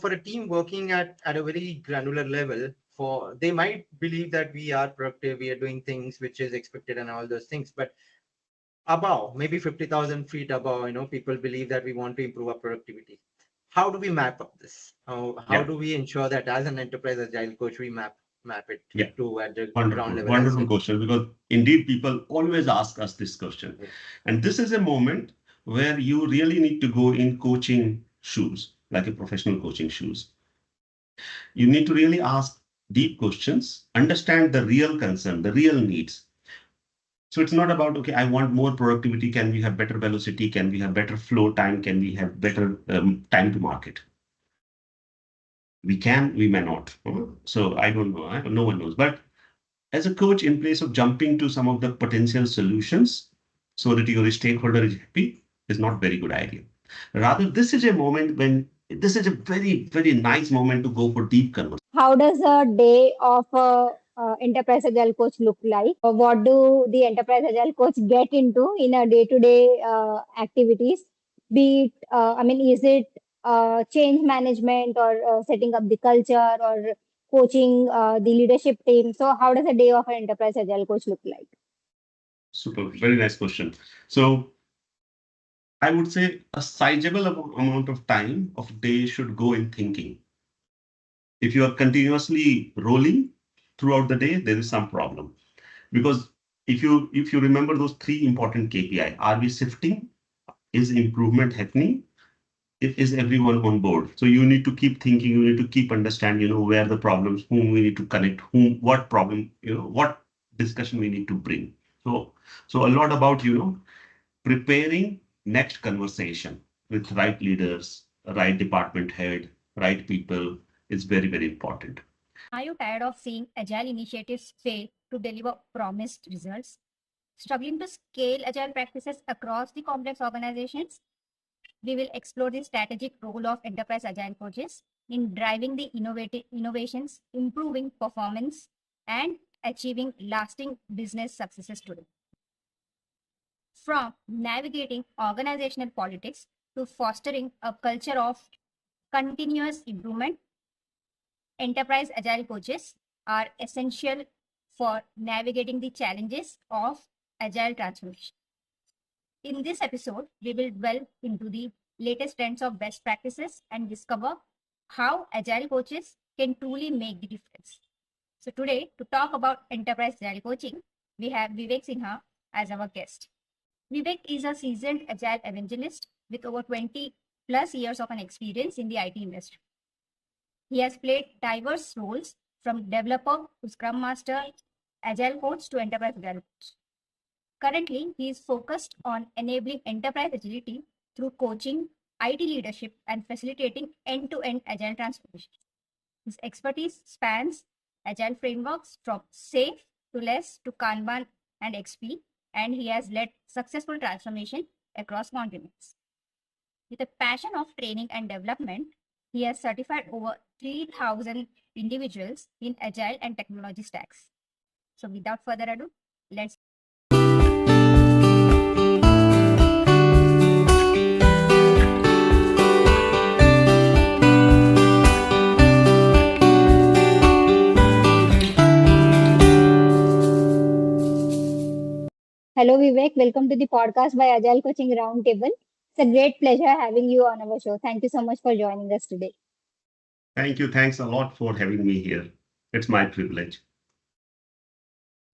for a team working at a very granular level, they might believe that we are productive, we are doing things which is expected and all those things. But above, maybe 50,000 feet above, people believe that we want to improve our productivity. How do we map up this? How do we ensure that as an enterprise agile coach, we map it to at the ground level? Wonderful question, because indeed people always ask us this question. Yeah. And this is a moment where you really need to go in coaching shoes, like a professional coaching shoes. You need to really ask deep questions, understand the real concern, the real needs. So it's not about, okay, I want more productivity. Can we have better velocity? Can we have better flow time? Can we have better time to market? We can, we may not. So I don't know. No one knows. But as a coach, in place of jumping to some of the potential solutions so that your stakeholder is happy, is not very good idea. Rather, this is a moment when this is a very, very nice moment to go for deep conversation. How does a day of a Enterprise Agile Coach look like? What do the Enterprise Agile Coach get into in a day-to-day activities? Be it, is it change management or setting up the culture or coaching the leadership team? So how does a day of an Enterprise Agile Coach look like? Super, very nice question. So I would say a sizable amount of time of day should go in thinking. If you are continuously rolling throughout the day, there is some problem. Because if you remember those three important KPI, are we shifting? Is improvement happening? Is everyone on board? So you need to keep thinking, you need to keep understanding, where the problems, whom we need to connect, what problem, what discussion we need to bring. So a lot about, preparing next conversation with right leaders, right department head, right people is very, very important. Are you tired of seeing agile initiatives fail to deliver promised results? Struggling to scale agile practices across the complex organizations? We will explore the strategic role of enterprise agile coaches in driving the innovations, improving performance, and achieving lasting business successes today. From navigating organizational politics to fostering a culture of continuous improvement, enterprise agile coaches are essential for navigating the challenges of agile transformation. In this episode, we will delve into the latest trends of best practices and discover how agile coaches can truly make the difference. So today, to talk about enterprise agile coaching, we have Vivek Sinha as our guest. Vivek is a seasoned agile evangelist with over 20 plus years of an experience in the IT industry. He has played diverse roles from developer to scrum master, agile coach to enterprise agile coach. Currently, he is focused on enabling enterprise agility through coaching, IT leadership, and facilitating end-to-end agile transformation. His expertise spans agile frameworks from SAFe to LESS to Kanban and XP, and he has led successful transformation across continents. With a passion of training and development, he has certified over 3,000 individuals in agile and technology stacks. So without further ado, let's Hello, Vivek. Welcome to the podcast by Agile Coaching Roundtable. It's a great pleasure having you on our show. Thank you so much for joining us today. Thank you. Thanks a lot for having me here. It's my privilege.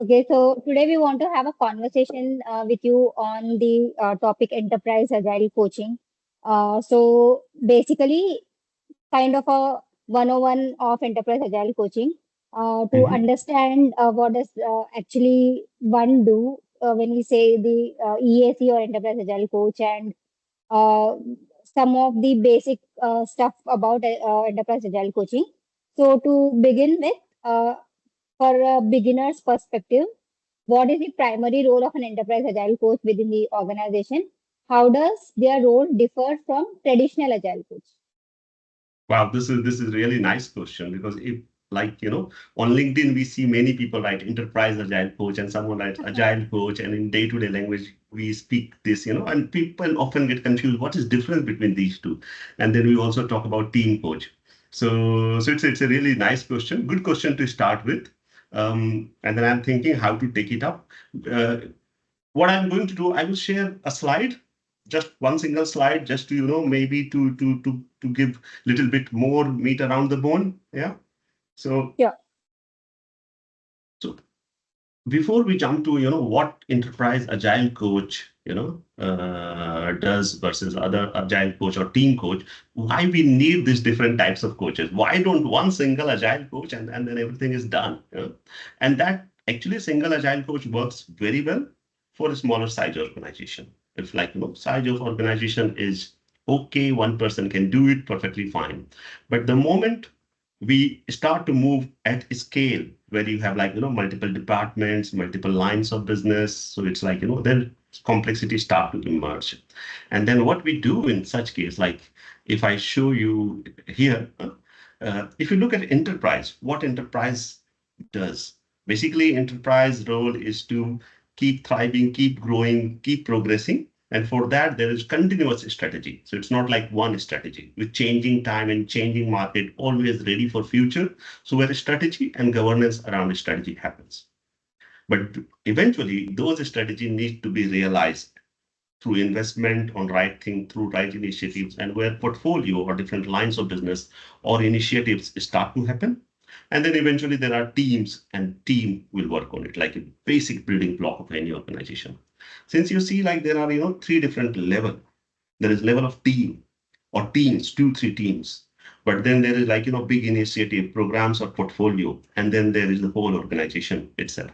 Okay, so today we want to have a conversation with you on the topic Enterprise Agile Coaching. So basically, kind of a 101 of Enterprise Agile Coaching to understand what does actually one do when we say the EAC or Enterprise Agile Coach, and some of the basic stuff about Enterprise Agile Coaching. So to begin with, for a beginner's perspective, what is the primary role of an Enterprise Agile Coach within the organization? How does their role differ from traditional Agile Coach? Wow, this is really nice question, because if on LinkedIn, we see many people write Enterprise Agile Coach and someone writes Agile Coach, and in day-to-day language, we speak this, and people often get confused. What is difference between these two? And then we also talk about team coach. So it's a really nice question, good question to start with. And then I'm thinking how to take it up. What I'm going to do, I will share a slide, just one single slide, just to, maybe to give a little bit more meat around the bone. Yeah. So, Yeah. So before we jump to, what Enterprise Agile Coach, does versus other Agile Coach or Team Coach, why we need these different types of coaches? Why don't one single Agile Coach and then everything is done? And that actually single Agile Coach works very well for a smaller size organization. If like, size of organization is okay, one person can do it perfectly fine. But the moment we start to move at scale where you have like multiple departments, multiple lines of business, so it's like then complexity start to emerge. And then what we do in such case, like if I show you here, if you look at enterprise, what enterprise does, basically enterprise role is to keep thriving, keep growing, keep progressing. And for that, there is continuous strategy. So it's not like one strategy with changing time and changing market, always ready for future. So where strategy and governance around strategy happens. But eventually, those strategies need to be realized through investment on right thing, through right initiatives, and where portfolio or different lines of business or initiatives start to happen. And then eventually there are teams, and team will work on it, like a basic building block of any organization. Since you see, like there are, three different level. There is level of team or teams, 2, 3 teams. But then there is like, big initiative, programs or portfolio. And then there is the whole organization itself.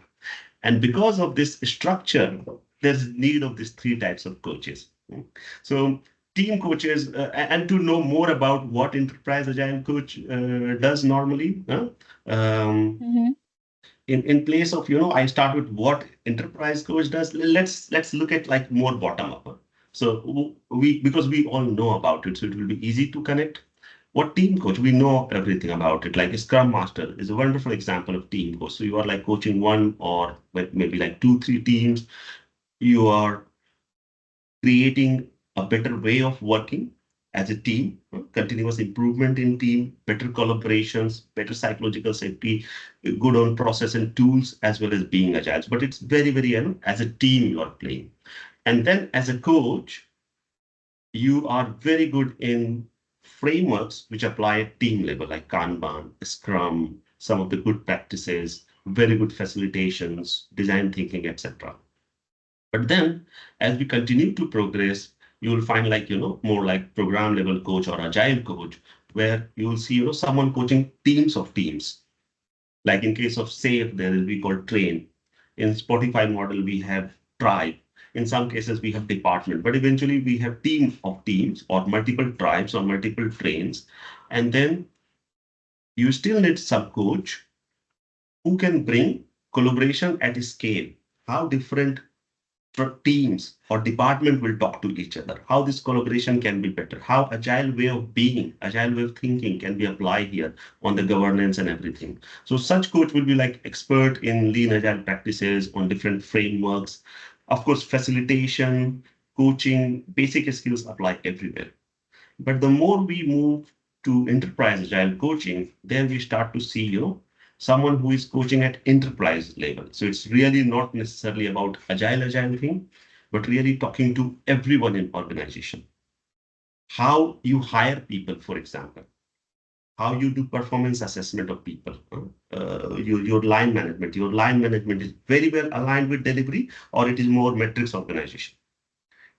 And because of this structure, there's need of these three types of coaches. So team coaches, and to know more about what Enterprise Agile Coach does normally, Mm-hmm. in place of, I start with what Enterprise Coach does. Let's look at like more bottom up. So because we all know about it, so it will be easy to connect. What team coach? We know everything about it. Like a Scrum Master is a wonderful example of team coach. So you are like coaching one or maybe like 2, 3 teams. You are creating a better way of working as a team, continuous improvement in team, better collaborations, better psychological safety, good on process and tools, as well as being agile. But it's very, very, as a team you are playing. And then as a coach, you are very good in frameworks which apply at team level, like Kanban, Scrum, some of the good practices, very good facilitations, design thinking, etc. But then as we continue to progress, you will find like, more like program level coach or agile coach, where you will see, someone coaching teams of teams. Like in case of SAFE, there will be called train. In Spotify model, we have tribe. In some cases, we have department, but eventually we have team of teams or multiple tribes or multiple trains. And then you still need sub coach who can bring collaboration at a scale. How different teams or department will talk to each other, how this collaboration can be better, how agile way of being, agile way of thinking can be applied here on the governance and everything. So such coach will be like expert in lean agile practices on different frameworks. Of course, facilitation, coaching, basic skills apply everywhere. But the more we move to enterprise agile coaching, then we start to see, someone who is coaching at enterprise level. So it's really not necessarily about agile thing, but really talking to everyone in organization. How you hire people, for example, how you do performance assessment of people, your line management. Your line management is very well aligned with delivery, or it is more metrics organization.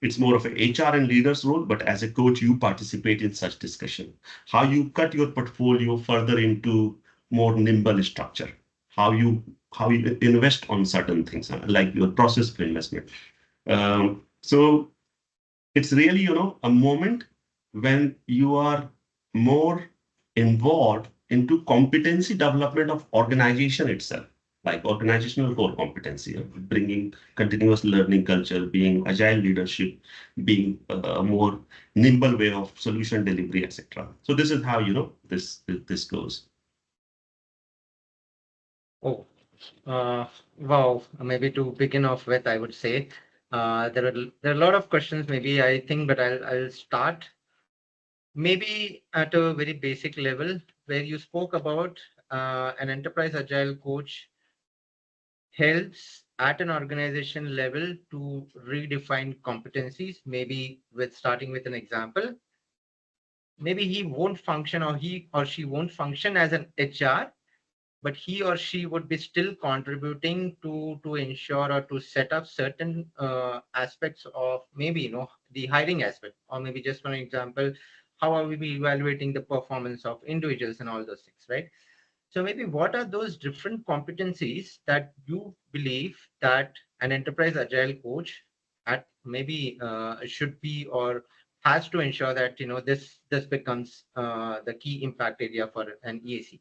It's more of an HR and leaders role, but as a coach, you participate in such discussion. How you cut your portfolio further into more nimble structure. How you invest on certain things, like your process for investment. So it's really, a moment when you are more involved into competency development of organization itself, like organizational core competency, bringing continuous learning culture, being agile leadership, being a more nimble way of solution delivery, etc. So this is how, this goes. Oh, wow. Maybe to begin off with, I would say there are a lot of questions. Maybe I think, but I'll start. maybe at a very basic level, where you spoke about an enterprise agile coach helps at an organization level to redefine competencies, maybe with starting with an example. Maybe he won't function, or he or she won't function as an HR, but he or she would be still contributing to ensure or to set up certain aspects of, maybe, the hiring aspect, or maybe just for an example, how are we evaluating the performance of individuals and all those things, right? So maybe what are those different competencies that you believe that an enterprise agile coach at maybe should be or has to ensure that this becomes the key impact area for an EAC?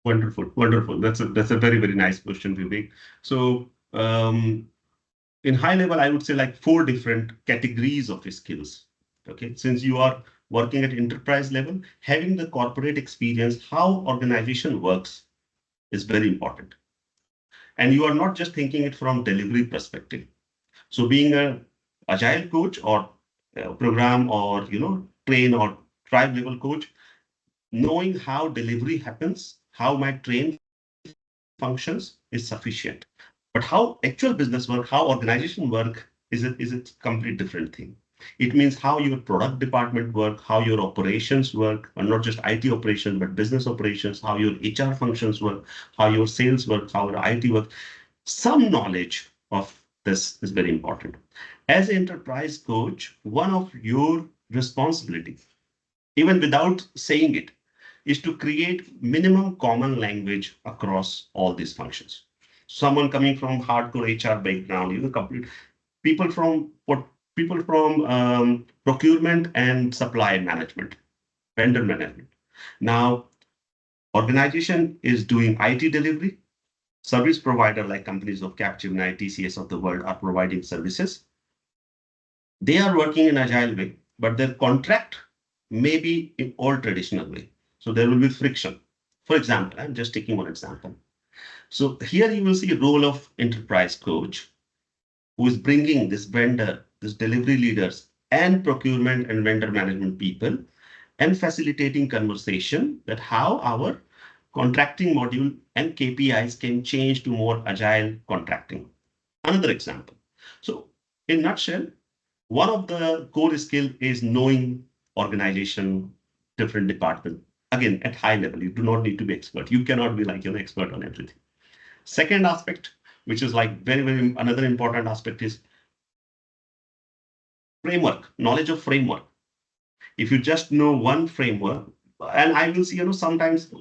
Wonderful, wonderful. That's a very, very nice question, Vivek. So in high level, I would say like 4 different categories of skills. Okay, since you are working at enterprise level, having the corporate experience, how organization works is very important. And you are not just thinking it from delivery perspective. So being a agile coach or program or train or tribe level coach, knowing how delivery happens, how my train functions is sufficient. But how actual business work, how organization work is a complete different thing. It means how your product department work, how your operations work, and not just IT operations, but business operations, how your HR functions work, how your sales work, how your IT work. Some knowledge of this is very important. As an enterprise coach, one of your responsibilities, even without saying it, is to create minimum common language across all these functions. Someone coming from hardcore HR background, complete people from what people from procurement and supply management, vendor management. Now, organization is doing IT delivery. Service provider like companies of Capgemini, TCS of the world are providing services. They are working in agile way, but their contract may be in old traditional way. So there will be friction. For example, I'm just taking one example. So here you will see a role of enterprise coach who is bringing this vendor, this delivery leaders and procurement and vendor management people and facilitating conversation that how our contracting module and KPIs can change to more agile contracting. Another example. So in nutshell, one of the core skill is knowing organization, different department. Again, at high level, you do not need to be expert. You cannot be like an expert on everything. Second aspect, which is like very, very another important aspect is framework, knowledge of framework. If you just know one framework, and I will see, sometimes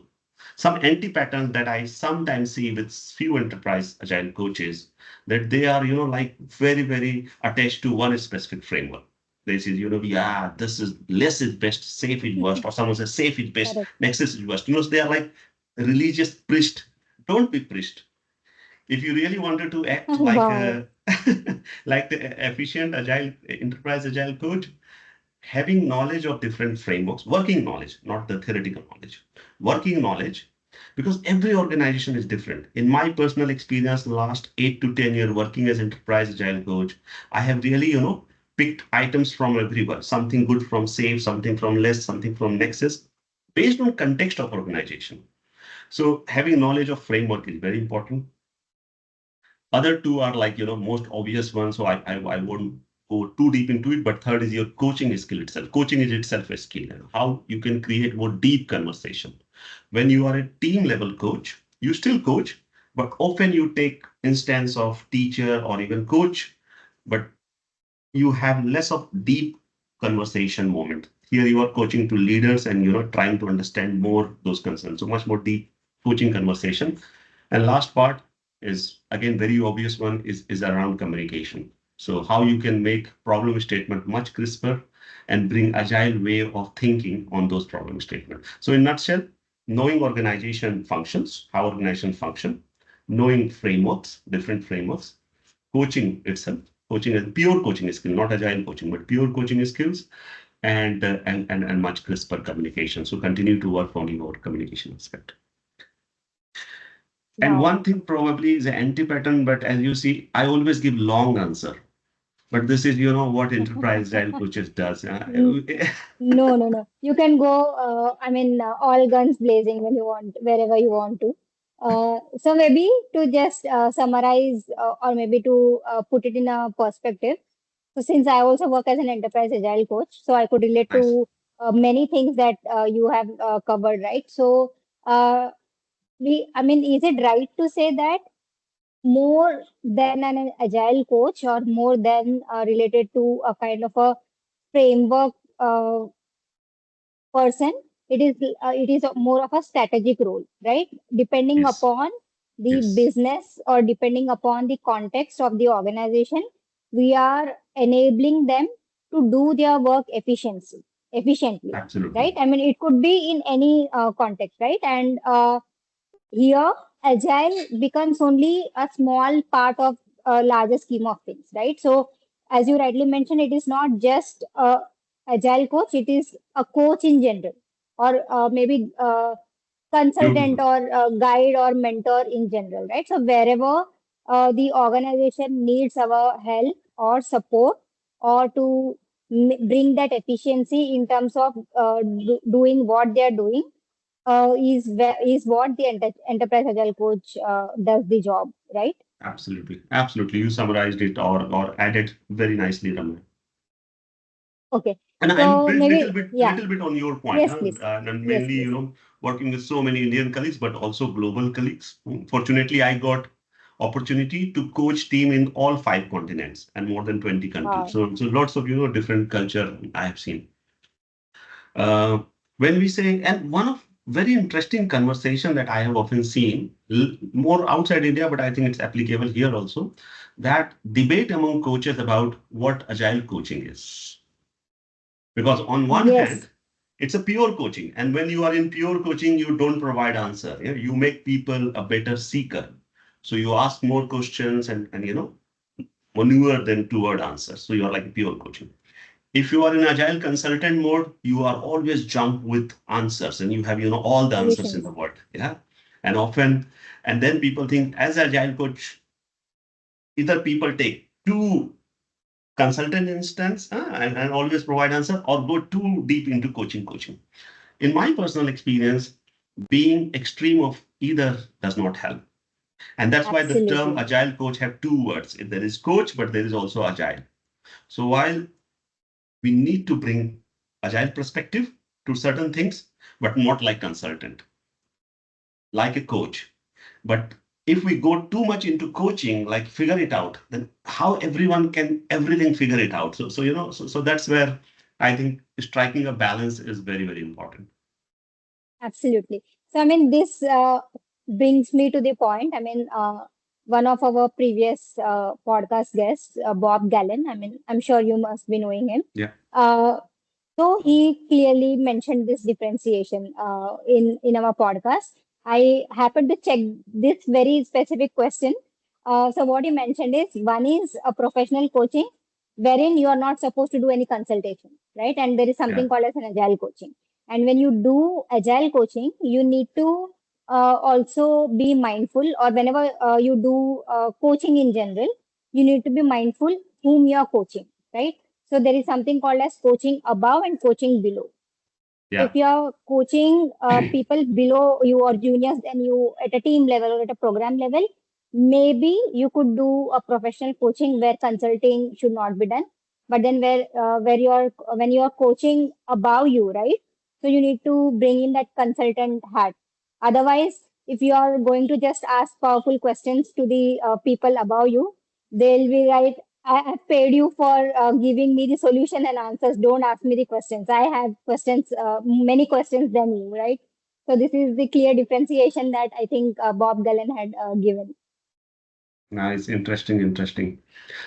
some anti-patterns that I sometimes see with few enterprise agile coaches, that they are, like very, very attached to one specific framework. They say, yeah, this is less is best, safe is worst, or someone says safe is best, Correct. next is worst. They are like religious priest. Don't be priest. If you really wanted to act like Wow. a like the efficient agile enterprise agile coach, having knowledge of different frameworks, working knowledge, not the theoretical knowledge, working knowledge, because every organization is different. In my personal experience, last 8 to 10 years working as enterprise agile coach, I have really, picked items from everywhere, something good from Save, something from Less, something from Nexus, based on context of organization. So having knowledge of framework is very important. Other two are like, most obvious ones. So I won't go too deep into it, but third is your coaching skill itself. Coaching is itself a skill, and how you can create more deep conversation. When you are a team level coach, you still coach, but often you take instance of teacher or even coach, but you have less of deep conversation moment. Here you are coaching to leaders and, trying to understand more those concerns. So much more deep coaching conversation. And last part is again very obvious one is around communication. So how you can make problem statement much crisper and bring agile way of thinking on those problem statement. So in nutshell, knowing organization functions, how organization function, knowing frameworks, different frameworks, coaching itself, coaching is pure coaching skill, not agile coaching, but pure coaching skills, and much crisper communication. So continue to work on your communication aspect. And Wow. one thing probably is an anti-pattern, but as you see, I always give long answer. But this is, what Enterprise Agile Coaches does. No. You can go, all guns blazing when you want, wherever you want to. So maybe to just summarize or maybe to put it in a perspective. So since I also work as an enterprise agile coach, so I could relate Nice. to many things that you have covered, right? So uh, is it right to say that more than an agile coach or more than related to a kind of a framework person, it is more of a strategic role, right? Depending Yes. upon the Yes. business or depending upon the context of the organization, we are enabling them to do their work efficiently, right? Absolutely. It could be in any context, right? And here, agile becomes only a small part of a larger scheme of things, right? So, as you rightly mentioned, it is not just a agile coach; it is a coach in general, or maybe consultant Beautiful. or guide or mentor in general, right? So, wherever the organization needs our help or support, or to bring that efficiency in terms of doing what they are doing is what the enterprise agile coach does the job, right? Absolutely. Absolutely. You summarized it or added very nicely, Ramya. Okay. And I'll So build maybe, yeah. little bit on your point, Yes, huh? please. And Yes, mainly, please. working with so many Indian colleagues, but also global colleagues. Fortunately, I got opportunity to coach team in all 5 continents and more than 20 countries. Wow. So lots of, different culture I have seen. Uh, when we say, and one of very interesting conversation that I have often seen, more outside India, but I think it's applicable here also, that debate among coaches about what agile coaching is. Because on one hand, Yes. it's a pure coaching. And when you are in pure coaching, you don't provide answer. You make people a better seeker. So you ask more questions and maneuver them toward answers. So you're like pure coaching. If you are in agile consultant mode, you are always jump with answers and you have, all the answers in Solutions. the world. Yeah. And often, and then people think as agile coach, either people take two consultant instance and always provide answer or go too deep into coaching. In my personal experience, being extreme of either does not help. And that's why the term Absolutely. agile coach have two words. There is coach, but there is also agile. So while we need to bring agile perspective to certain things, but not like consultant, like a coach. But if we go too much into coaching, like figure it out, then how everyone can everything figure it out. So that's where I think striking a balance is very, very important. Absolutely. So, this brings me to the point. One of our previous podcast guests, Bob Gallen, I'm sure you must be knowing him. Yeah. Uh, So he clearly mentioned this differentiation in our podcast. I happened to check this very specific question. So what he mentioned is one is a professional coaching wherein you are not supposed to do any consultation, right? And there is Yeah. something called as an agile coaching. And when you do agile coaching, you need to also be mindful, or whenever you do coaching in general, you need to be mindful whom you are coaching, right? So there is something called as coaching above and coaching below. If Yeah. you are coaching people below you or juniors, then you at a team level or at a program level, maybe you could do a professional coaching where consulting should not be done. But then where you are when you are coaching above you, right? So you need to bring in that consultant hat. Otherwise, if you are going to just ask powerful questions to the people above you, they'll be like, I have paid you for giving me the solution and answers. Don't ask me the questions. I have questions, many questions than you, right? So this is the clear differentiation that I think Bob Gullen had given. Nice. Interesting.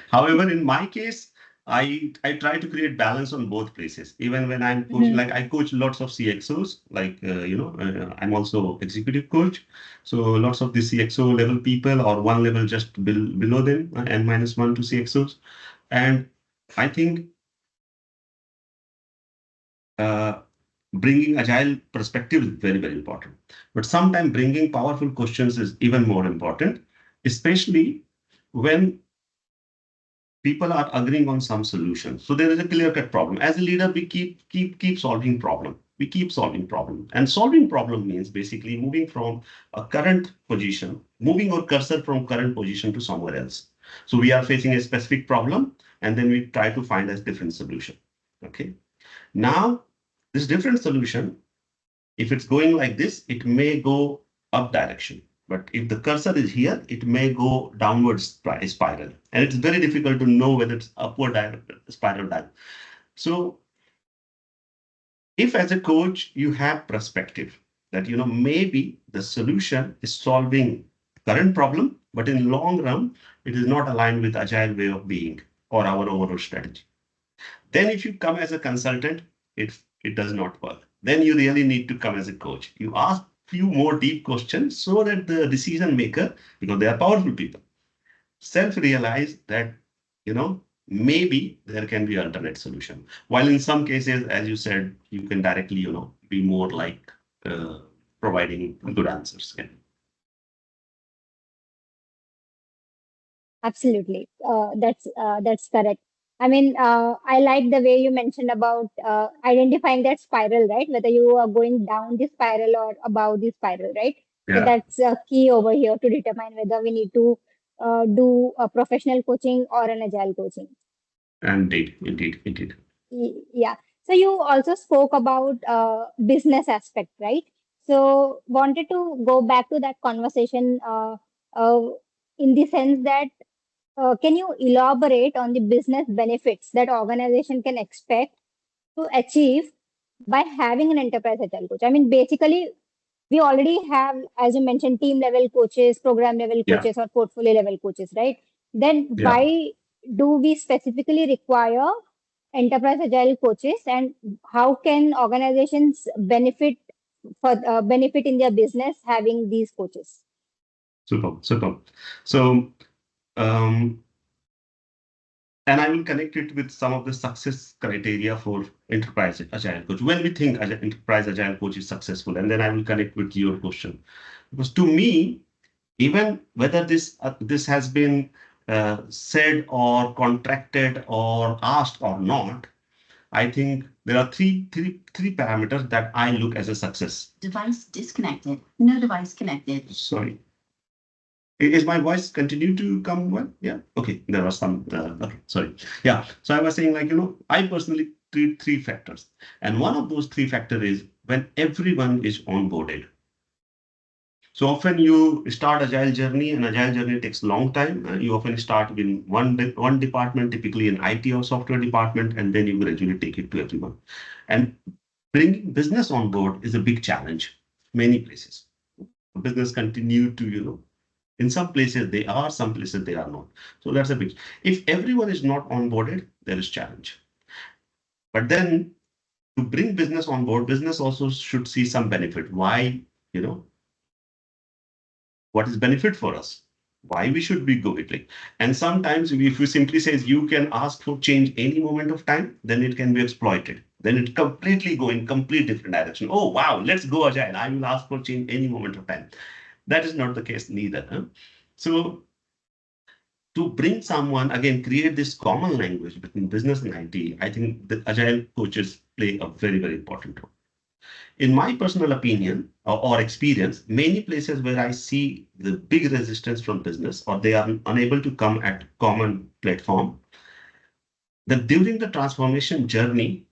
However, in my case, I try to create balance on both places. Even when I'm coaching, Mhm. like I coach lots of CXOs, like I'm also executive coach. So lots of the CXO level people or one level just below them, N-1 to CXOs. And I think uh, bringing agile perspective is very, very important. But sometimes bringing powerful questions is even more important, especially when people are agreeing on some solution. So there is a clear-cut problem. As a leader, we keep solving problem. We keep solving problem. And solving problem means basically moving from a current position, moving our cursor from current position to somewhere else. So we are facing a specific problem, and then we try to find a different solution. Okay. Now, this different solution, if it's going like this, it may go up direction. But if the cursor is here, it may go downwards spiral. And it's very difficult to know whether it's upward spiral down. So if as a coach, you have perspective that, maybe the solution is solving current problem, but in long run, it is not aligned with agile way of being or our overall strategy. Then if you come as a consultant, it does not work. Then you really need to come as a coach. You ask few more deep questions so that the decision maker, because they are powerful people, self-realize that, maybe there can be alternate solution. While in some cases, as you said, you can directly, be more like providing good answers. Yeah. Absolutely. That's correct. I mean, I like the way you mentioned about identifying that spiral, right? Whether you are going down the spiral or above the spiral, right? So Yeah. that's key over here to determine whether we need to do a professional coaching or an agile coaching. Indeed. Yeah. So you also spoke about business aspect, right? So wanted to go back to that conversation uh, in the sense that can you elaborate on the business benefits that organization can expect to achieve by having an enterprise agile coach? I mean, basically, we already have, as you mentioned, team level coaches, program level Yeah. coaches, or portfolio level coaches, right? Then Yeah. why do we specifically require enterprise agile coaches, and how can organizations benefit in their business having these coaches? Super. So, and I will connect it with some of the success criteria for Enterprise Agile Coach. When we think Enterprise Agile Coach is successful, and then I will connect with your question. Because to me, even whether this has been said or contracted or asked or not, I think there are three parameters that I look as a success. Device disconnected. No device connected. Sorry. Is my voice continue to come well? Yeah. Okay. There was some. Okay. Sorry. Yeah. So I was saying, I personally treat three factors, and one of those three factors is when everyone is onboarded. So often you start agile journey, and agile journey takes a long time. You often start in one department, typically in IT or software department, and then you gradually take it to everyone. And bringing business on board is a big challenge. Many places, business continue to in some places they are, some places they are not. So that's a big. If everyone is not onboarded, there is challenge. But then to bring business on board, business also should see some benefit. Why, what is benefit for us? Why we should be going? And sometimes if you simply says you can ask for change any moment of time, then it can be exploited. Then it completely go in complete different direction. Oh, wow, let's go agile. I will ask for change any moment of time. That is not the case neither. Huh? So to bring someone, again, create this common language between business and IT, I think the agile coaches play a very, very important role. In my personal opinion or experience, many places where I see the big resistance from business or they are unable to come at common platform, that during the transformation journey,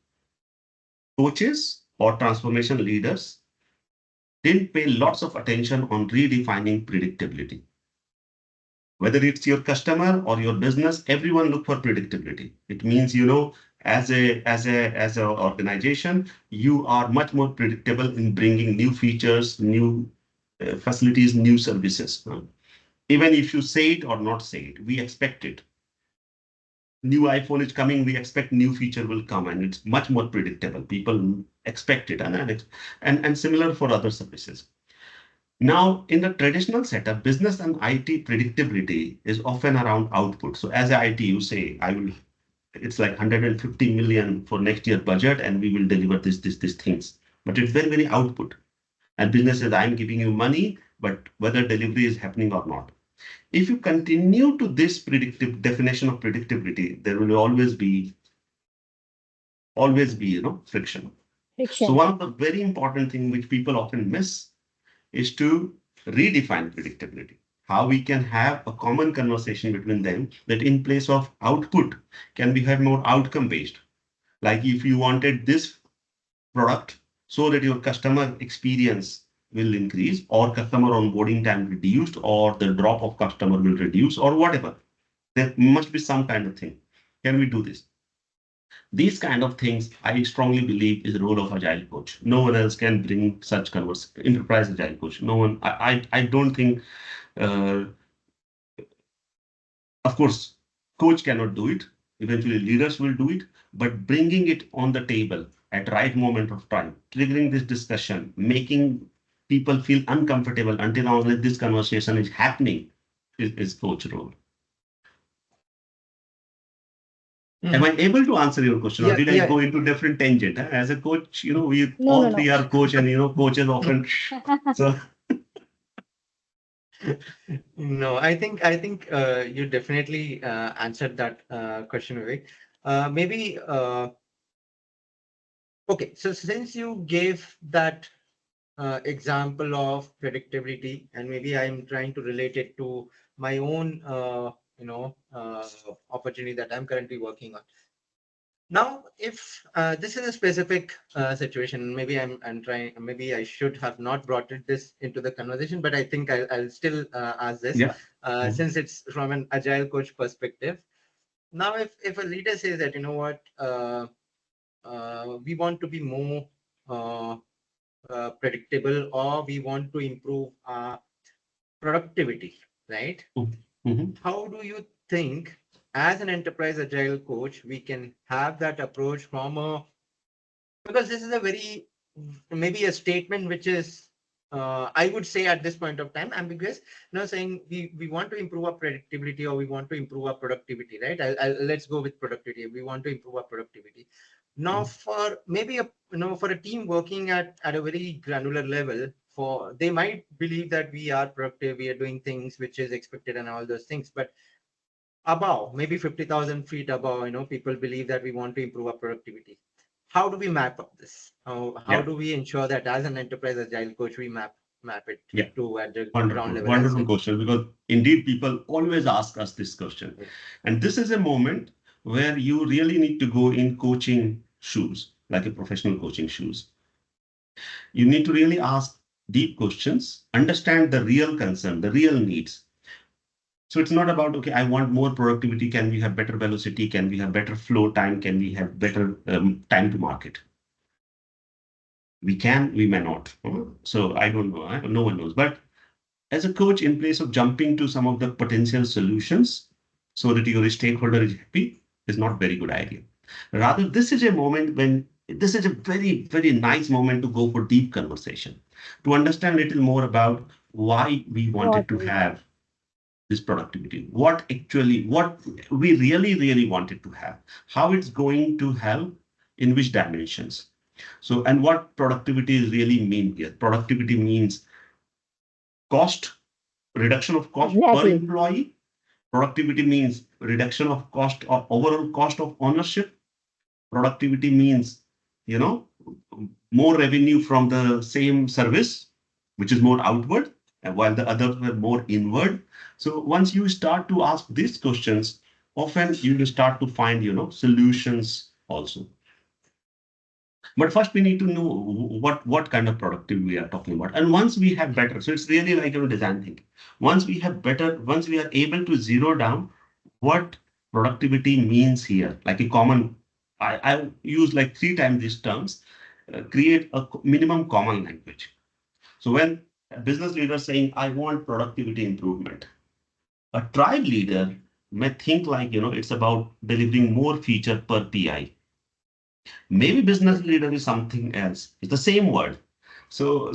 coaches or transformation leaders didn't pay lots of attention on redefining predictability. Whether it's your customer or your business, everyone look for predictability. It means, as a organization, you are much more predictable in bringing new features, new facilities, new services. Even if you say it or not say it, we expect it. New iPhone is coming, we expect new feature will come, and it's much more predictable. People expect it, and similar for other services. Now, in the traditional setup, business and IT predictability is often around output. So as a IT, you say, it's like 150 million for next year budget, and we will deliver these things. But it's very, very output. And business says, I'm giving you money, but whether delivery is happening or not. if you continue to this predictive definition of predictability, there will always be, friction. So one of the very important things which people often miss is to redefine predictability. How we can have a common conversation between them that in place of output, can we have more outcome based? Like if you wanted this product so that your customer experience will increase or customer onboarding time reduced or the drop of customer will reduce or whatever. There must be some kind of thing. Can we do this? These kind of things, I strongly believe, is the role of Agile Coach. No one else can bring such conversation. Enterprise Agile Coach. No one. I don't think. Of course, coach cannot do it. Eventually, leaders will do it. But bringing it on the table at right moment of time, triggering this discussion, making people feel uncomfortable until now that this conversation is happening, is coach role. Am I able to answer your question, or did I go into different tangent? As a coach, we all three are coach, and coaches often. So no, I think you definitely answered that question, Vivek. Maybe okay. So since you gave that example of predictability, and maybe I'm trying to relate it to my own opportunity that I'm currently working on. Now, if this is a specific situation, maybe I'm trying, maybe I should have not brought this into the conversation, but I think I'll still ask this since it's from an agile coach perspective. Now, if a leader says that, what, we want to be more predictable, or we want to improve our productivity, right? How do you think, as an enterprise agile coach, we can have that approach from because this is a very, maybe a statement which is, I would say at this point of time, ambiguous, saying we want to improve our predictability or we want to improve our productivity, right? Let's go with productivity. We want to improve our productivity. Now, for maybe for a team working at a very granular level, they might believe that we are productive, we are doing things which is expected and all those things, but above, maybe 50,000 feet above, people believe that we want to improve our productivity. How do we map up this? How do we ensure that as an enterprise agile coach, we map it to at the ground level? Wonderful question, because indeed people always ask us this question. And this is a moment where you really need to go in coaching shoes, like a professional coaching shoes. You need to really ask deep questions, understand the real concern, the real needs. So it's not about, okay, I want more productivity. Can we have better velocity? Can we have better flow time? Can we have better time to market? We can, we may not. So I don't know. No one knows. But as a coach, in place of jumping to some of the potential solutions so that your stakeholder is happy, is not very good idea. Rather, this is a moment when this is a very, very nice moment to go for deep conversation, to understand a little more about why we wanted to have this productivity, what we really, really wanted to have, how it's going to help, in which dimensions. So, and what productivity really mean here? Productivity means cost, reduction of cost per employee. Productivity means reduction of cost or overall cost of ownership. Productivity means, more revenue from the same service, which is more outward, and while the others were more inward. So once you start to ask these questions, often you will start to find, solutions also. But first we need to know what kind of productivity we are talking about. And once we have better, so it's really like design thinking. Once we are able to zero down what productivity means here, like a common, I use like 3 times these terms, create a minimum common language. So when a business leader saying, I want productivity improvement, a tribe leader may think like, it's about delivering more feature per PI. Maybe business leader is something else. It's the same word. So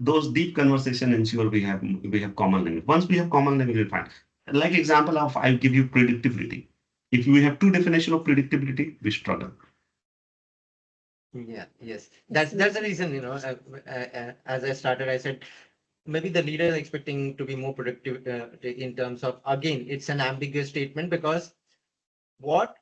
those deep conversation ensure we have common language. Once we have common language, we'll find. Like example of, I'll give you predictability. If we have 2 definitions of predictability, we struggle. Yeah, yes. That's the reason, as I started, I said, maybe the leader is expecting to be more productive in terms of, again, it's an ambiguous statement, because what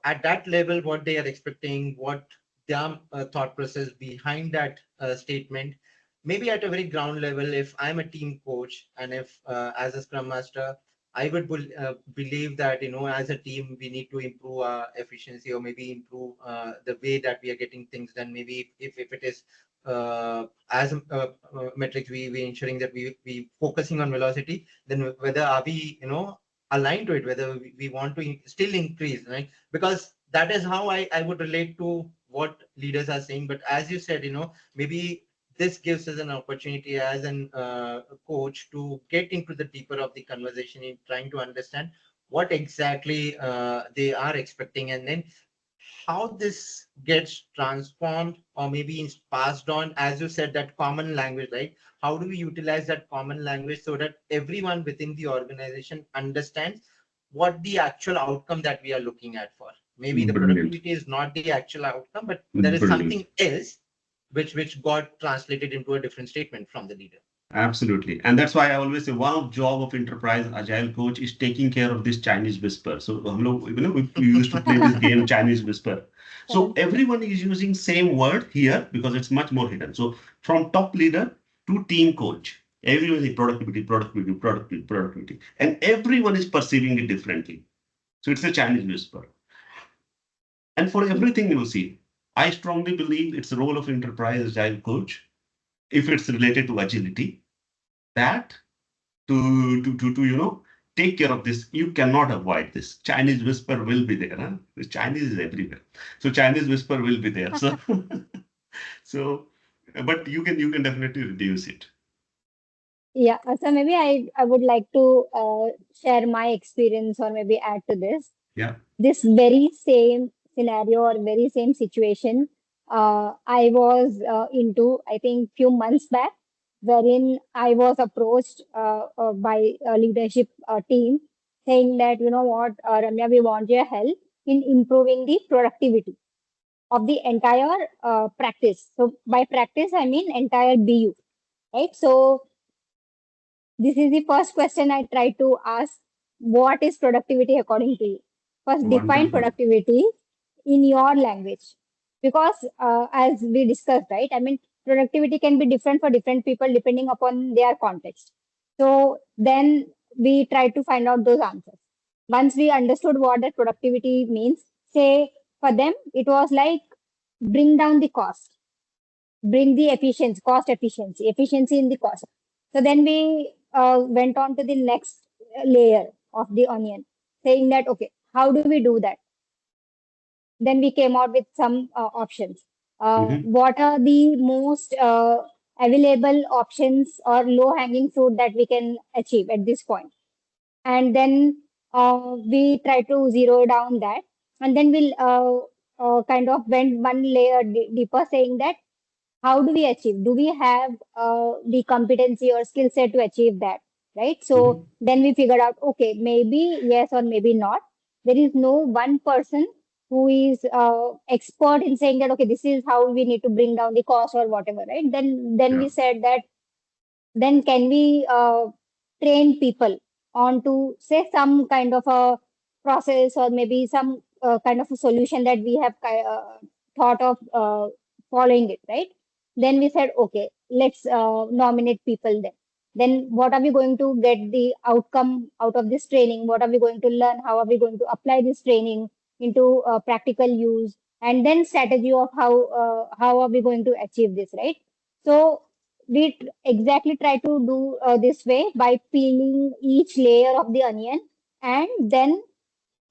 at that level, what they are expecting, what their thought process behind that statement, maybe at a very ground level, if I'm a team coach, and if as a scrum master, I would believe that, as a team, we need to improve our efficiency, or maybe improve the way that we are getting things done. Maybe if it is as metrics, we ensuring that we focusing on velocity, then whether are we, aligned to it, whether we want to still increase, right? Because that is how I would relate to what leaders are saying. But as you said, maybe this gives us an opportunity as an coach to get into the deeper of the conversation in trying to understand what exactly they are expecting, and then how this gets transformed, or maybe is passed on, as you said, that common language, right? How do we utilize that common language so that everyone within the organization understands what the actual outcome that we are looking at for? Maybe the Brilliant. productivity is not the actual outcome, but there is Brilliant. something else which got translated into a different statement from the leader. Absolutely. And that's why I always say one of job of Enterprise Agile Coach is taking care of this Chinese whisper. So, we used to play this game, Chinese whisper. So everyone is using same word here because it's much more hidden. So from top leader to team coach, everyone is productivity, productivity, productivity, productivity. And everyone is perceiving it differently. So it's a Chinese whisper. And for everything you see, I strongly believe it's the role of Enterprise Agile Coach, if it's related to agility, that to take care of this. You cannot avoid this. Chinese whisper will be there. Huh? The Chinese is everywhere. So Chinese whisper will be there. So so but you can definitely reduce it. Yeah, so maybe I would like to share my experience or maybe add to this. Yeah. This very same scenario or very same situation, I was into, I think, few months back, wherein I was approached by a leadership team saying that, you know what, Ramya, we want your help in improving the productivity of the entire practice. So by practice, I mean entire BU, right? So this is the first question I try to ask. What is productivity according to you? First, define Wonderful. productivity in your language. Because as we discussed, right? I mean, productivity can be different for different people depending upon their context. So then we try to find out those answers. Once we understood what that productivity means, say for them, it was like bring down the cost, bring the efficiency, cost efficiency, efficiency in the cost. So then we went on to the next layer of the onion, saying that, okay, how do we do that? Then we came out with some options. Mhm. What are the most available options or low hanging fruit that we can achieve at this point? And then we try to zero down that. And then we'll kind of went one layer deeper, saying that how do we achieve? Do we have the competency or skill set to achieve that? Right. So Mhm. then we figured out, okay, maybe yes or maybe not. There is no one person who is expert in saying that, okay, this is how we need to bring down the cost or whatever. Right. Then Yeah. we said that, then can we train people on to say some kind of a process or maybe some kind of a solution that we have thought of following it, right? Then we said, okay, let's nominate people then what are we going to get the outcome out of this training? What are we going to learn? How are we going to apply this training into practical use? And then strategy of how are we going to achieve this, right? So we exactly try to do this way by peeling each layer of the onion, and then,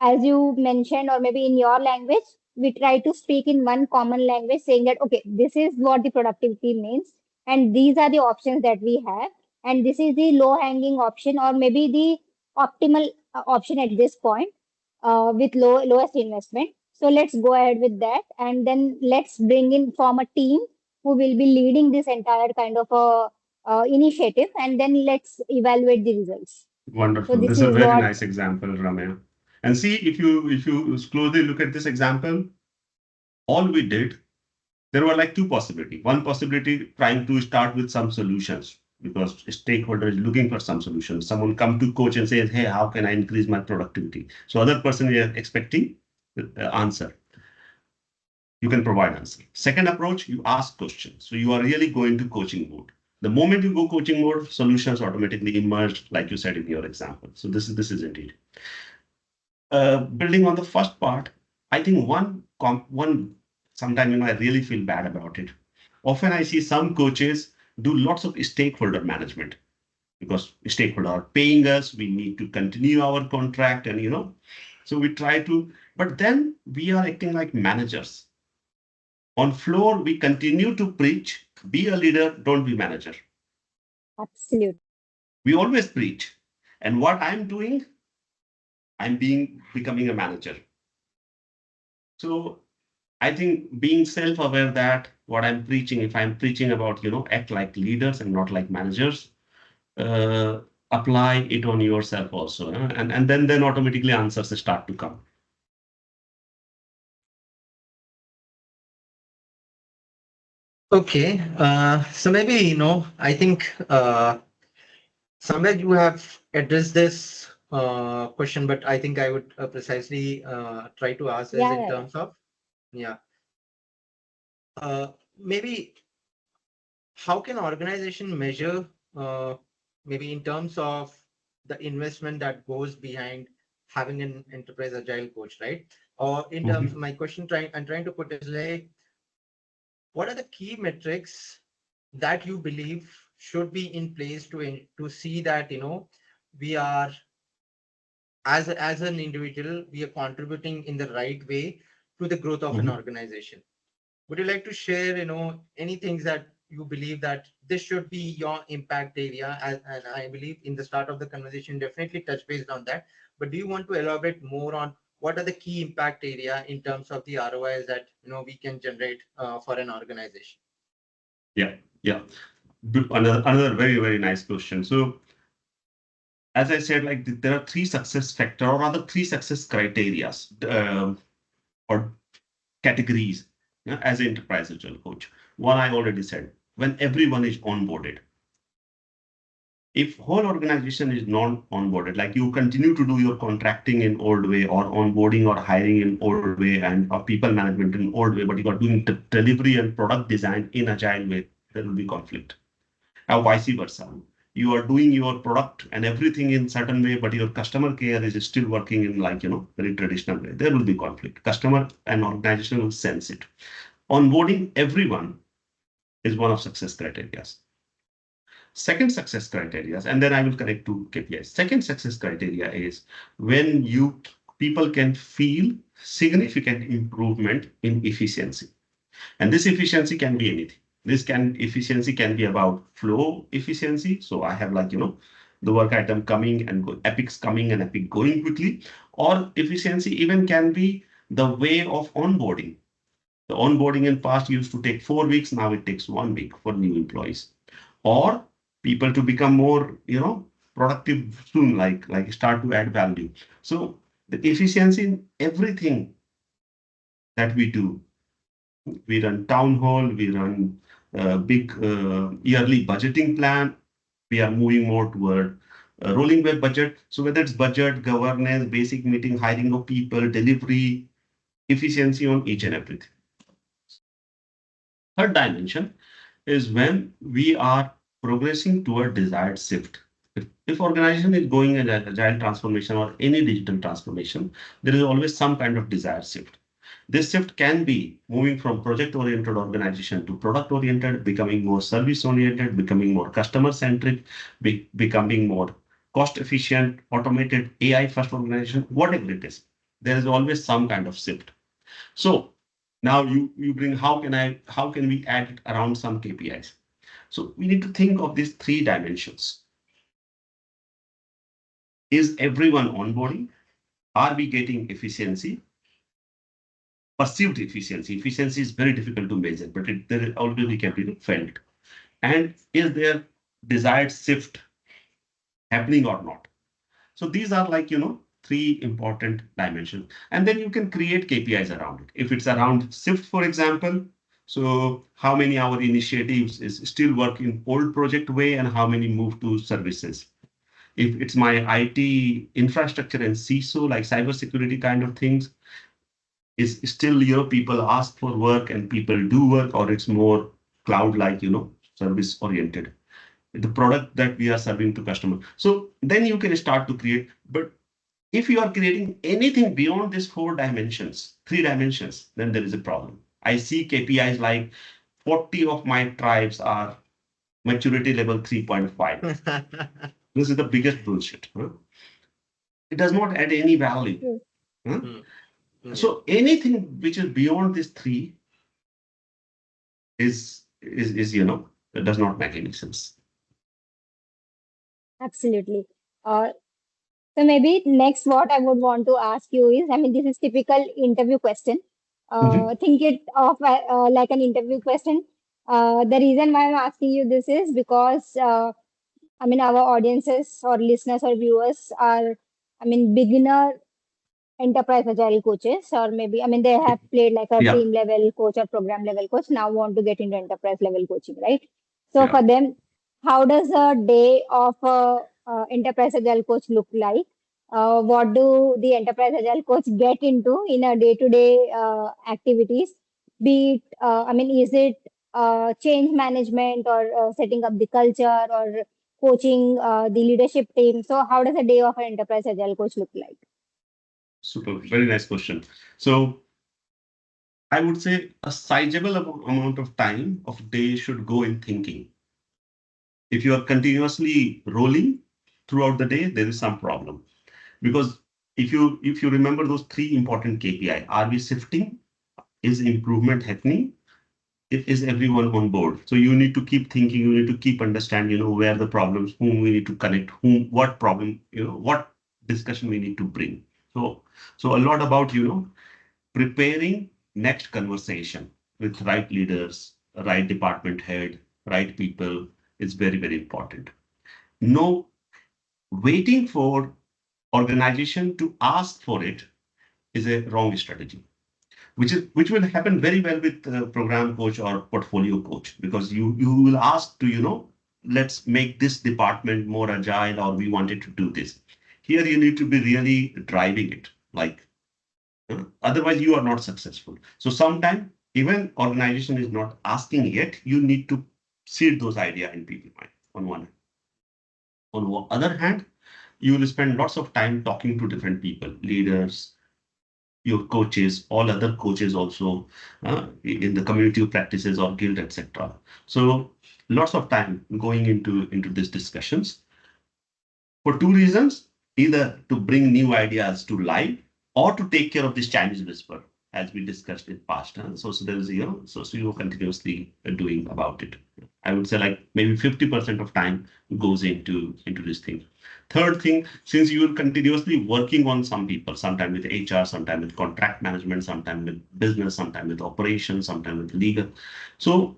as you mentioned, or maybe in your language, we try to speak in one common language, saying that, okay, this is what the productivity means, and these are the options that we have, and this is the low hanging option, or maybe the optimal option at this point with lowest investment. So let's go ahead with that, and then let's bring in form a team who will be leading this entire kind of a initiative, and then let's evaluate the results. So Wonderful. this This is a is very what. nice example, Ramya. And see, if you closely look at this example, all we did, there were like two possibilities. One possibility trying to start with some solutions. because stakeholder is looking for some solution. Someone come to coach and says, hey, how can I increase my productivity? So other person is expecting the answer. You can provide answer. Second approach, you ask questions. So you are really going to coaching mode. The moment you go coaching mode, solutions automatically emerge, like you said in your example. So this is indeed. Building on the first part, I think one sometime I really feel bad about it. Often I see some coaches do lots of stakeholder management because stakeholder are paying us. We need to continue our contract, and so we try to. But then we are acting like managers. On floor, we continue to preach: be a leader, don't be manager. Absolutely. We always preach, and what I'm doing, I'm becoming a manager. So I think being self-aware that what I'm preaching, if I'm preaching about, act like leaders and not like managers, apply it on yourself also. And then automatically answers start to come. Okay, so maybe, I think somewhere you have addressed this question, but I think I would precisely try to ask this in Yeah. terms of, maybe how can organization measure, maybe in terms of the investment that goes behind having an enterprise agile coach, right? Or in terms, my question I'm trying to put is like, what are the key metrics that you believe should be in place to see that we are as an individual we are contributing in the right way to the growth of an organization? Would you like to share any things that you believe that this should be your impact area? And I believe in the start of the conversation definitely touch based on that, but do you want to elaborate more on what are the key impact area in terms of the ROIs that we can generate for an organization? Yeah. Another very, very nice question. So as I said, like there are three success factor or rather three success criteria or categories as an enterprise agile coach. One I already said, when everyone is onboarded. If whole organization is not onboarded, like you continue to do your contracting in old way or onboarding or hiring in old way and or people management in old way, but you are doing the delivery and product design in agile way, there will be conflict. Now vice versa. You are doing your product and everything in certain way, but your customer care is still working in very traditional way. There will be conflict. Customer and organization will sense it. Onboarding everyone is one of success criteria. Second success criteria, and then I will connect to KPIs. Second success criteria is when people can feel significant improvement in efficiency. And this efficiency can be anything. Efficiency can be about flow efficiency. So I have the work item coming and epics coming and epic going quickly, or efficiency even can be the way of onboarding. The onboarding in past used to take 4 weeks. Now it takes 1 week for new employees, or people to become more, productive soon, like start to add value. So the efficiency in everything that we do. We run town hall, we run big yearly budgeting plan. We are moving more toward rolling web budget. So whether it's budget, governance, basic meeting, hiring of people, delivery, efficiency on each and everything. Third dimension is when we are progressing toward desired shift. If organization is going in agile transformation or any digital transformation, there is always some kind of desired shift. This shift can be moving from project-oriented organization to product-oriented, becoming more service-oriented, becoming more customer-centric, becoming more cost-efficient, automated, AI-first organization, whatever it is. There is always some kind of shift. So now you bring how can we add it around some KPIs? So we need to think of these three dimensions. Is everyone onboarding? Are we getting efficiency? Perceived efficiency. Efficiency is very difficult to measure, but there already can be felt. And is there desired shift happening or not? So these are three important dimensions. And then you can create KPIs around it. If it's around shift, for example, So how many our initiatives is still work in old project way and how many move to services? If it's my IT infrastructure and CISO, like cybersecurity kind of things, is still, people ask for work and people do work, or it's more cloud like, service oriented, the product that we are serving to customer. So then you can start to create. But if you are creating anything beyond these three dimensions, then there is a problem. I see KPIs like 40 of my tribes are maturity level 3.5. This is the biggest bullshit. Huh? It does not add any value. Yes. Huh? Yeah. So anything which is beyond these three is it does not make any sense. Absolutely. So maybe next what I would want to ask you is, I mean, this is typical interview question. Mhm. Think it of like an interview question. The reason why I'm asking you this is because I mean, our audiences or listeners or viewers are, I mean, beginner enterprise agile coaches, or maybe, I mean, they have played like a Yeah, team level coach or program level coach, now want to get into enterprise level coaching, right? So yeah. for them, how does a day of a enterprise agile coach look like? What do the enterprise agile coach get into in a day-to-day activities? Be it, I mean, is it change management or setting up the culture or coaching the leadership team? So how does a day of an enterprise agile coach look like? Super. Very nice question. So I would say a sizable amount of time of day should go in thinking. If you are continuously rolling throughout the day, there is some problem. Because if you remember those three important KPI, are we shifting? Is improvement happening? Is everyone on board? So you need to keep thinking, you need to keep understand, where the problems, whom we need to connect, what problem, what discussion we need to bring. So a lot about, preparing next conversation with right leaders, right department head, right people is very, very important. No waiting for organization to ask for it is a wrong strategy, which will happen very well with program coach or portfolio coach, because you will ask to, let's make this department more agile, or we wanted to do this. Here you need to be really driving it, like otherwise you are not successful. So sometimes even organization is not asking yet, you need to seed those idea in people mind on one hand. On the other hand, you will spend lots of time talking to different people, leaders, your coaches, all other coaches also in the community practices or guild, etc. So lots of time going into these discussions for two reasons: either to bring new ideas to life or to take care of this Chinese whisper, as we discussed in past. So there is, so you're continuously doing about it. I would say like maybe 50% of time goes into this thing. Third thing, since you're continuously working on some people, sometimes with HR, sometimes with contract management, sometimes with business, sometimes with operations, sometimes with legal. So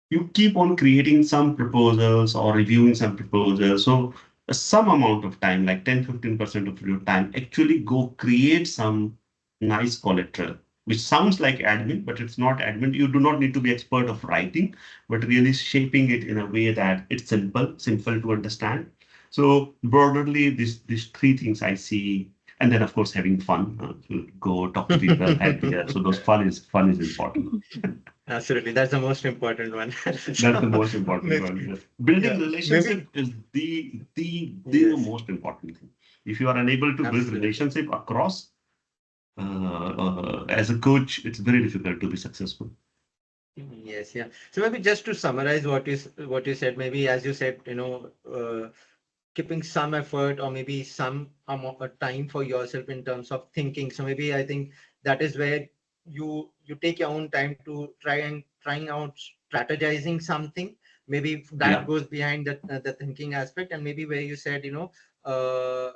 you keep on creating some proposals or reviewing some proposals. So some amount of time, like 10-15% of your time, actually go create some nice collateral, which sounds like admin, but it's not admin. You do not need to be expert of writing, but really shaping it in a way that it's simple to understand. So broadly, these three things I see. And then of course having fun, to go talk to people, have beer. So those fun is important. Absolutely, that's the most important one. That's the most important Maybe, one. Yes. Building yeah, relationship maybe is the yes, most important thing. If you are unable to build absolutely. relationship across as a coach, it's very difficult to be successful. Yes, yeah. So maybe just to summarize what you said, maybe as you said, keeping some effort or maybe some amount of time for yourself in terms of thinking. So maybe I think that is where you take your own time to trying out strategizing something. Maybe that Yeah, goes behind the thinking aspect, and maybe where you said, uh,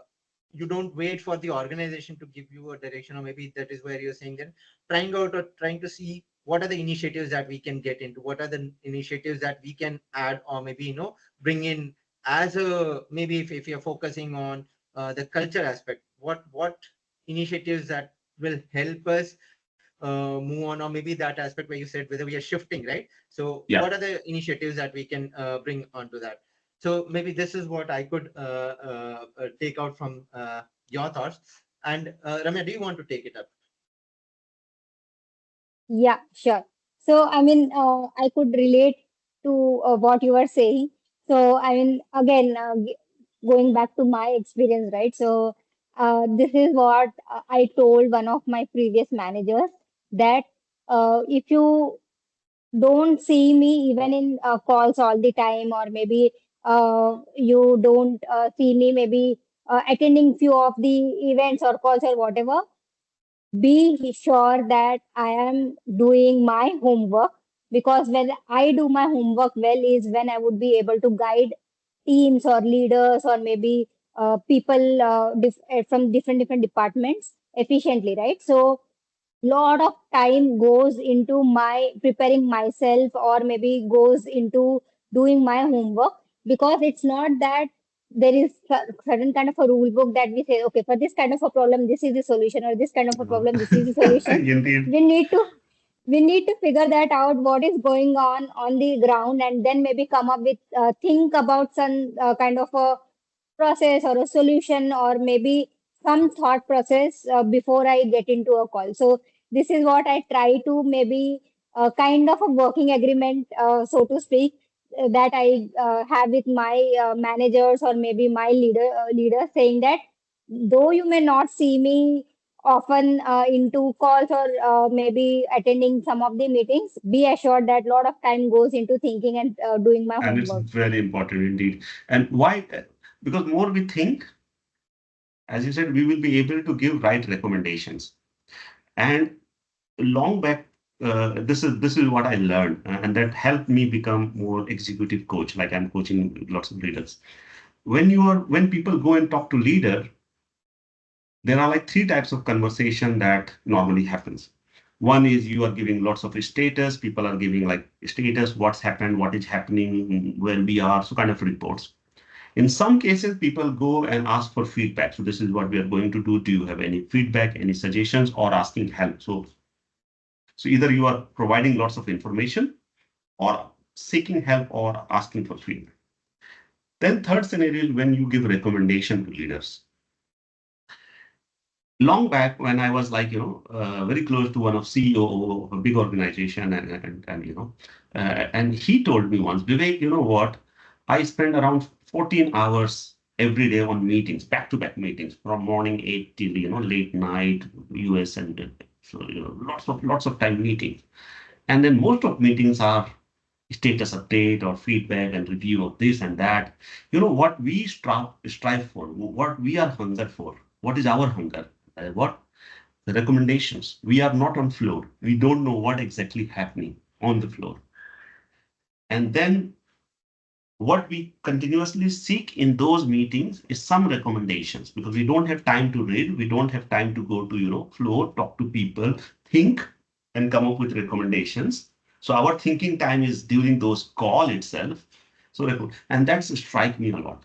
you don't wait for the organization to give you a direction, or maybe that is where you're saying that trying out or trying to see what are the initiatives that we can get into, what are the initiatives that we can add, or maybe bring in as a maybe if you're focusing on the culture aspect, what initiatives that will help us move on, or maybe that aspect where you said whether we are shifting, right? So Yeah. what are the initiatives that we can bring onto that? So maybe this is what I could take out from your thoughts. And Ramya, do you want to take it up? Yeah, sure. So, I mean, I could relate to what you were saying. So, I mean, again, going back to my experience, right? So, this is what I told one of my previous managers that if you don't see me even in calls all the time, or maybe you don't see me maybe attending few of the events or calls or whatever, be sure that I am doing my homework, because when I do my homework well is when I would be able to guide teams or leaders or maybe people from different departments efficiently, right? So lot of time goes into my preparing myself, or maybe goes into doing my homework, because it's not that there is certain kind of a rule book that we say, okay, for this kind of a problem this is the solution, or this kind of a problem this is the solution. Indeed. We need to figure that out, what is going on the ground, and then maybe come up with think about some kind of a process or a solution, or maybe some thought process before I get into a call. So this is what I try to maybe kind of a working agreement, so to speak, that I have with my managers or maybe my leader, saying that though you may not see me often into calls or maybe attending some of the meetings, be assured that a lot of time goes into thinking and doing my And it's homework. very important indeed. And why? Because more we think, as you said, we will be able to give right recommendations. And long back, this is what I learned, and that helped me become more executive coach. Like I'm coaching lots of leaders. When people go and talk to leader, there are like three types of conversation that normally happens. One is you are giving lots of status. People are giving like status, what's happened, what is happening, where we are, so kind of reports. In some cases, people go and ask for feedback. So this is what we are going to do. Do you have any feedback, any suggestions, or asking help? So either you are providing lots of information, or seeking help, or asking for feedback. Then third scenario is when you give recommendation to leaders. Long back when I was like, very close to one of CEO of a big organization, and he told me once, Vivek, you know what? I spend around 14 hours every day on meetings, back-to-back meetings, from morning 8 till late night, US, and so lots of time meetings. And then most of meetings are status update or feedback and review of this and that. What we strive for, what we are hunger for, what is our hunger? What the recommendations? We are not on floor. We don't know what exactly happening on the floor. And then what we continuously seek in those meetings is some recommendations, because we don't have time to read, we don't have time to go to floor, talk to people, think, and come up with recommendations. So our thinking time is during those call itself. And that's strike me a lot,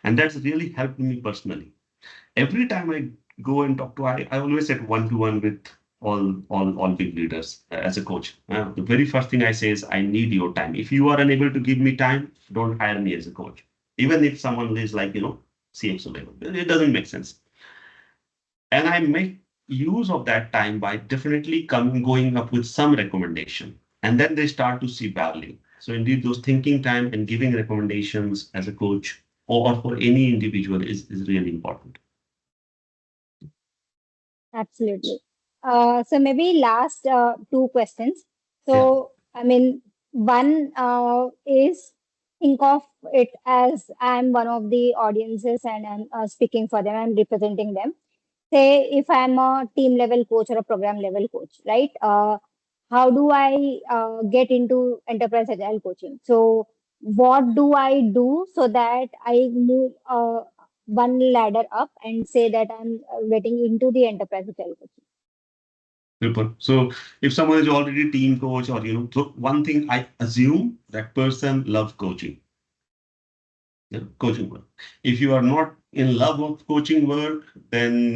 and that's really helped me personally. Every time I go and talk to, I always said one-to-one with all big leaders as a coach. The very first thing I say is, I need your time. If you are unable to give me time, don't hire me as a coach. Even if someone is like, CXO level, it doesn't make sense. And I make use of that time by definitely going up with some recommendation. And then they start to see value. So indeed, those thinking time and giving recommendations as a coach, or for any individual, is really important. Absolutely. So maybe last two questions. Yeah. So, I mean, one is, think of it as I'm one of the audiences and I'm speaking for them, I'm representing them. Say if I'm a team level coach or a program level coach, right? How do I get into enterprise agile coaching? So what do I do so that I move one ladder up and say that I'm getting into the enterprise agile coaching? Super. So if someone is already team coach, or so one thing I assume, that person loves coaching. Yeah, coaching work. If you are not in love of coaching work, then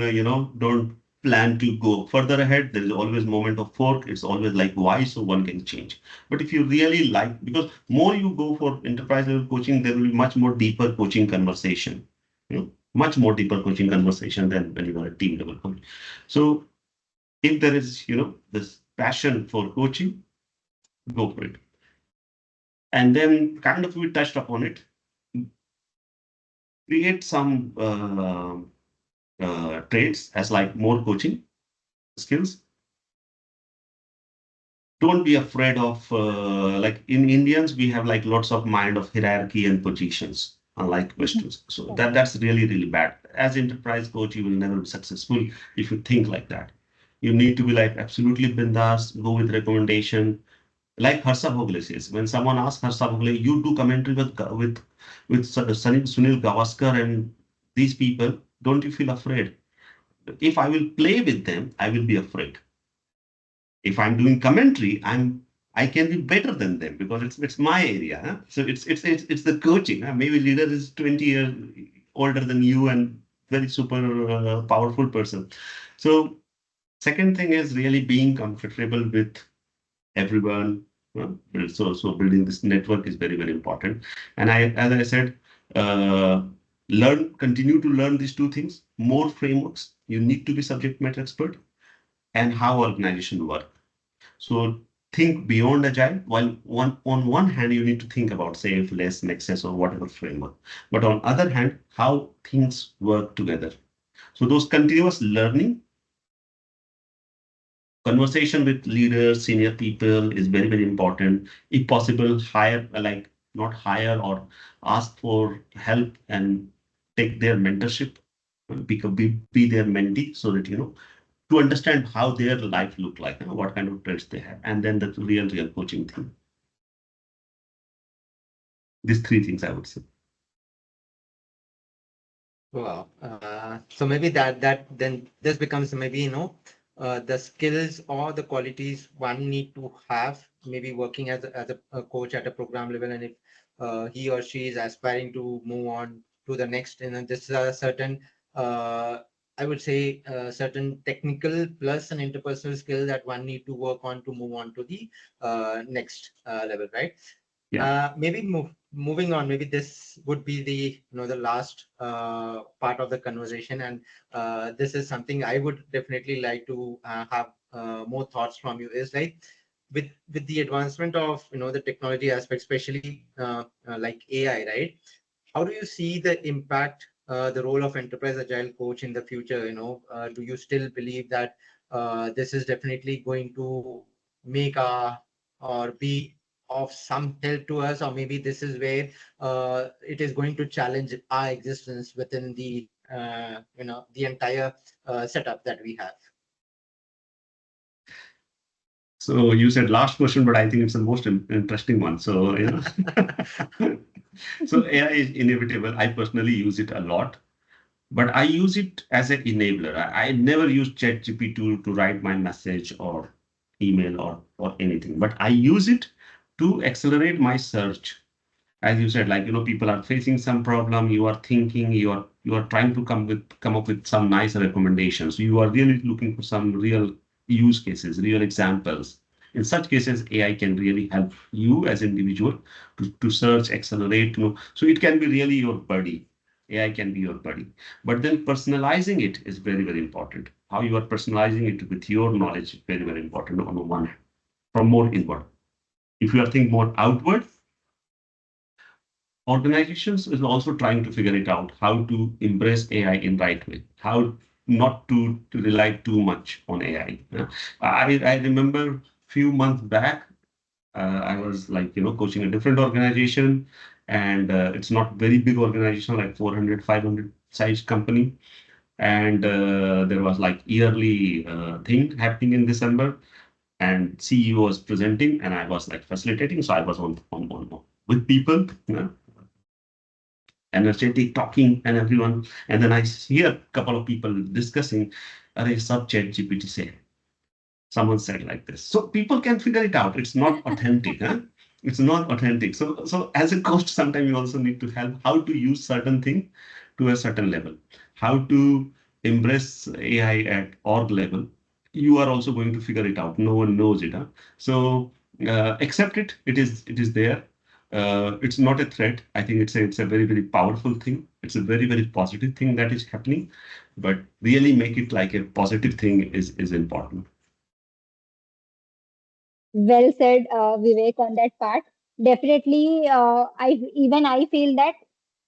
don't plan to go further ahead. There is always moment of fork. It's always like why, so one can change. But if you really like, because more you go for enterprise level coaching, there will be much more deeper coaching conversation, much more deeper coaching conversation than when you are a team level coach. So if there is, this passion for coaching, go for it. And then kind of we touched upon it, create some traits as like more coaching skills. Don't be afraid of, like in Indians, we have like lots of mind of hierarchy and positions, unlike Westerns. So that's really, really bad. As enterprise coach, you will never be successful if you think like that. You need to be like absolutely bindas, go with recommendation. Like Harsha Bhogle says, when someone asks Harsha Bhogle, you do commentary with Sunil Gavaskar and these people, don't you feel afraid? If I will play with them, I will be afraid. If I'm doing commentary, I can be better than them because it's my area. Huh? So it's the coaching. Huh? Maybe leader is 20 years older than you and very super powerful person. So second thing is really being comfortable with everyone. So building this network is very, very important. And as I said, continue to learn these two things, more frameworks. You need to be subject matter expert and how organization work. So think beyond agile. While on one hand, you need to think about safe, less, nexus, or whatever framework. But on other hand, how things work together. So those continuous learning, conversation with leaders, senior people is very, very important. If possible, not hire or ask for help and take their mentorship, be their mentee so that, to understand how their life look like, what kind of traits they have, and then the real coaching thing. These three things I would say. Wow. So maybe that then this becomes maybe the skills or the qualities one need to have, maybe working as a coach at a program level, and if he or she is aspiring to move on to the next, and this is a certain I would say certain technical plus an interpersonal skill that one need to work on to move on to the next level, right? Yeah. Maybe moving on, maybe this would be the last part of the conversation, and this is something I would definitely like to have more thoughts from you, is like with the advancement of the technology aspect, especially like AI, right? How do you see the impact, the role of enterprise agile coach in the future? Do you still believe that this is definitely going to make or be of some help to us, or maybe this is where it is going to challenge our existence within the the entire setup that we have? So you said last question, but I think it's the most interesting one. So so AI is inevitable. I personally use it a lot, but I use it as an enabler. I never use ChatGPT to write my message or email or anything, but I use it to accelerate my search. As you said, like, people are facing some problem, you are thinking, you are trying to come up with some nice recommendations. You are really looking for some real use cases, real examples. In such cases, AI can really help you as individual to search, accelerate, so it can be really your buddy. AI can be your buddy. But then personalizing it is very, very important. How you are personalizing it with your knowledge is very, very important on the one hand, from more inward. If you are thinking more outward, organizations is also trying to figure it out, how to embrace AI in right way, how not to rely too much on AI. I remember few months back, I was like, coaching a different organization, and it's not very big organization, like 400, 500 size company. And there was like yearly thing happening in December, and CEO was presenting, and I was like facilitating. So I was on with people, energetic, talking, and everyone. And then I hear a couple of people discussing, "Arey, sab ChatGPT say." Someone said like this. So people can figure it out. It's not authentic. Huh? It's not authentic. So as a coach, sometimes you also need to help how to use certain thing to a certain level, how to embrace AI at org level, you are also going to figure it out. No one knows it. Huh? So accept it. It is there. It's not a threat. I think it's a very, very powerful thing. It's a very, very positive thing that is happening. But really make it like a positive thing is important. Well said, Vivek, on that part. Definitely, I feel that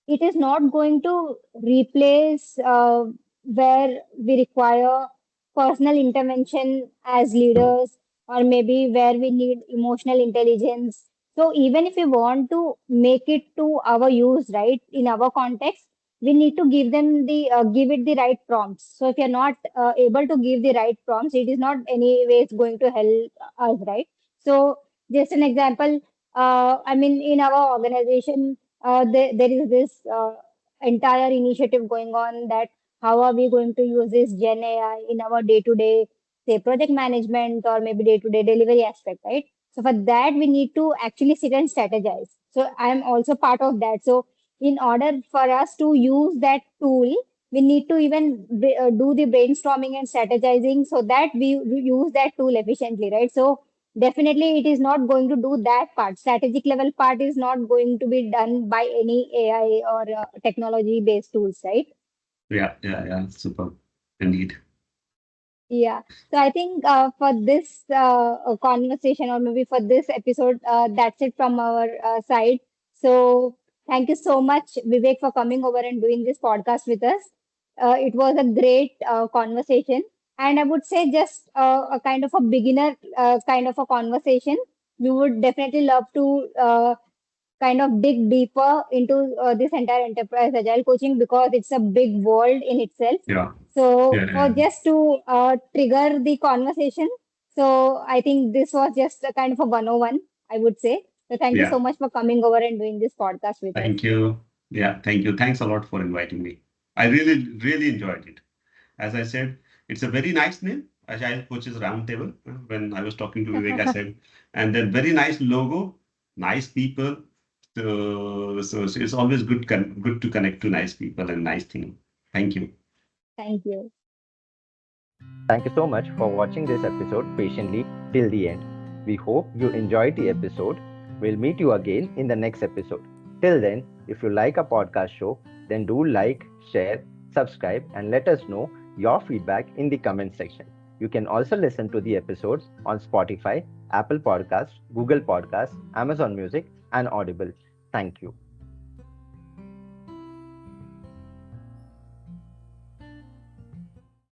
it is not going to replace where we require personal intervention as leaders, or maybe where we need emotional intelligence. So even if we want to make it to our use, right, in our context, we need to give it the right prompts. So if you're not able to give the right prompts, it is not anyways going to help us, right? So just an example, I mean, in our organization, there is this entire initiative going on that how are we going to use this Gen AI in our day-to-day, say, project management or maybe day-to-day delivery aspect, right? So for that, we need to actually sit and strategize. So I'm also part of that. So in order for us to use that tool, we need to even do the brainstorming and strategizing so that we use that tool efficiently, right? So definitely, it is not going to do that part. Strategic level part is not going to be done by any AI or technology-based tools, right? Yeah. Super. Indeed. Yeah. So I think for this conversation or maybe for this episode, that's it from our side. So thank you so much, Vivek, for coming over and doing this podcast with us. It was a great conversation. And I would say just a kind of a beginner kind of a conversation. We would definitely love to kind of dig deeper into this entire enterprise agile coaching because it's a big world in itself. Yeah. So, for Yeah. just to trigger the conversation, so I think this was just a kind of a 101, I would say. So, thank you Yeah. so much for coming over and doing this podcast with us. Thank you. Yeah. Thank you. Thanks a lot for inviting me. I really, really enjoyed it. As I said, it's a very nice name, Agile Coaches Roundtable. When I was talking to Vivek, I said, and then very nice logo, nice people. So it's always good to connect to nice people and nice thing. Thank you. Thank you. Thank you so much for watching this episode patiently till the end. We hope you enjoyed the episode. We'll meet you again in the next episode. Till then, if you like our podcast show, then do like, share, subscribe, and let us know your feedback in the comment section. You can also listen to the episodes on Spotify, Apple Podcasts, Google Podcasts, Amazon Music, and Audible. Thank you.